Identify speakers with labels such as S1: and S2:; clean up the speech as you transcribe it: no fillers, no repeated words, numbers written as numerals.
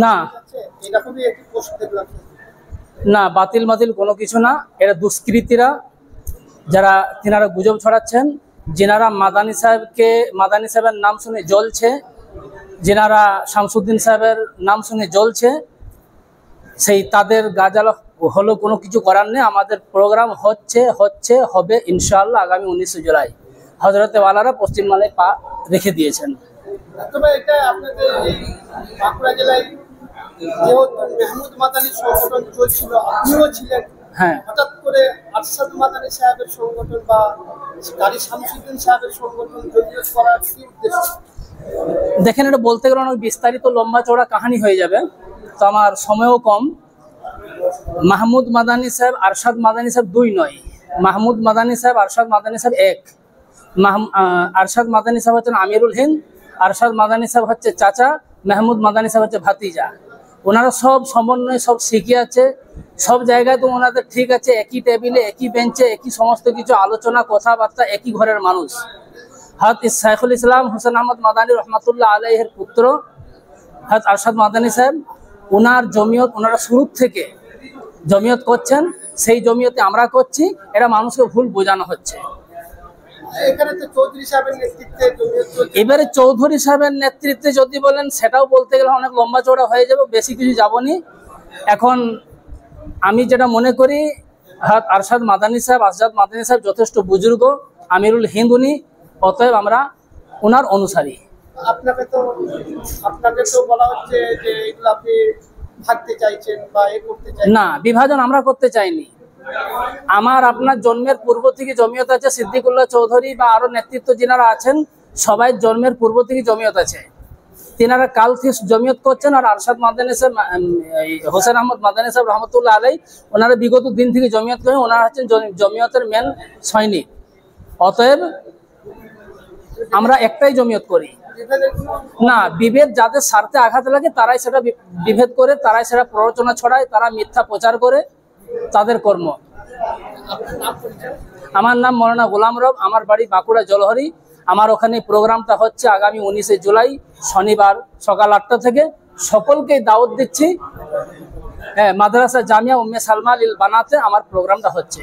S1: না না, বাতিল বাতিল কোনো কিছু না। এরা দুষ্কৃতীরা, যারা তিনারা গুজব ছড়াচ্ছেন, যেনারা মাদানী সাহেবের নাম শুনে জ্বলছে, যেনারা শামসুদ্দিন সাহেবের নাম শুনে জ্বলছে, সেই তাদের গাজাল হলো কোনো কিছু করার নেই। আমাদের প্রোগ্রাম হবে ইনশাআল্লাহ আগামী 19 জুলাই। হজরতে ওয়ালারা পশ্চিমবাংলায় পা রেখে দিয়েছেন।
S2: মেহমুদ মাদানী সংগঠন চলছিল, আপনিও ছিলেন,
S1: হ্যাঁ,
S2: হঠাৎ করে আরশাদ মাদানী সাহেবের সংগঠন বা কারি শামসুদ্দিন সাহেবের সংগঠন জড়িত করার কি উদ্দেশ্য?
S1: দেখেন, এটা বলতে গেলে অনেক বিস্তারিত লম্বা চওড়া কাহিনী হয়ে যাবে, তো আমার সময়ও কম। মাহমুদ মাদানী সাহেব আরশাদ মাদানী সাহেব দুই নয়, মাহমুদ মাদানী সাহেব আরশাদ মাদানী সাহেব এক। আরশাদ মাদানী সাহেব হচ্ছেন আমিরুল হিন্দ, আরশাদ মাদানী সাহেব হচ্ছে চাচা, মাহমুদ মাদানী সাহেব হচ্ছে ভাতিজা। ওনারা সব সমন্বয়, সব শিখে আছে, সব জায়গায় তো ওনাদের ঠিক আছে, একই টেবিলে, একই বেঞ্চে, একই সমস্ত কিছু আলোচনা, কথাবার্তা, একই ঘরের মানুষ। হযরত শাইখুল ইসলাম হোসেন আহমদ মাদানী রহমাতুল্লাহ আলাইহির পুত্র হযরত আরশাদ মাদানী সাহেব, ওনার জমিয়ত, ওনারা শুরু থেকে জমিয়ত করছেন, সেই জমিয়তে আমরা করছি। এরা মানুষকে ভুল বোঝানো হচ্ছে। এবারে চৌধুরী সাহেবের নেতৃত্বে যদি বলেন, সেটাও বলতে গেলে অনেক লম্বা চওড়া হয়ে যাবে, বেশি কিছু যাবনি। এখন আমি যেটা মনে করি, আরশাদ মাদানী সাহেব যথেষ্ট বুজুর্গ, আমিরুল হিন্দ উনি, অতএব আমরা ওনার অনুসারী।
S2: আপনাকে তো বলা হচ্ছে যে এগুলো আপনি ভাগতে চাইছেন বা করতে চাইছেন।
S1: না, বিভাজন আমরা করতে চাইনি। আমার আপনার জন্মের পূর্ব থেকে জমিয়ত আছে। সিদ্দিকুল্লাহ চৌধুরী বা আরো নেতৃত্ব যিনারা আছেন, সবাই জন্মের পূর্ব থেকে জমিয়ত আছে। তিনারা কাল থেকে জমিয়ত করছেন। আর আরশাদ মাদানী সাহেব, হোসেন আহমদ মাদানী সাহেব রহমতুল্লাহ আলাই, ওনারা বিগত দিন থেকে জমিয়ত করেন। ওনারা হচ্ছেন জমিয়তের মেন সৈনিক। অতএব আমরা একটাই জমিয়ত করি না। বিভেদ যাদের স্বার্থে আঘাত লাগে, তারাই সেটা বিভেদ করে, তারাই সেটা প্ররোচনা ছড়ায়, তারা মিথ্যা প্রচার করে, তাদের কর্ম। আমার নাম মৌলানা গোলাম রব, আমার বাড়ি বাঁকুড়া জলহরি। আমার ওখানে প্রোগ্রামটা হচ্ছে আগামী 19 জুলাই শনিবার সকাল 8টা থেকে। সকলকে দাওয়াত দিচ্ছি। হ্যাঁ, মাদ্রাসা জামিয়া উম্মে সালমা লিল বানাতে আমার প্রোগ্রামটা হচ্ছে।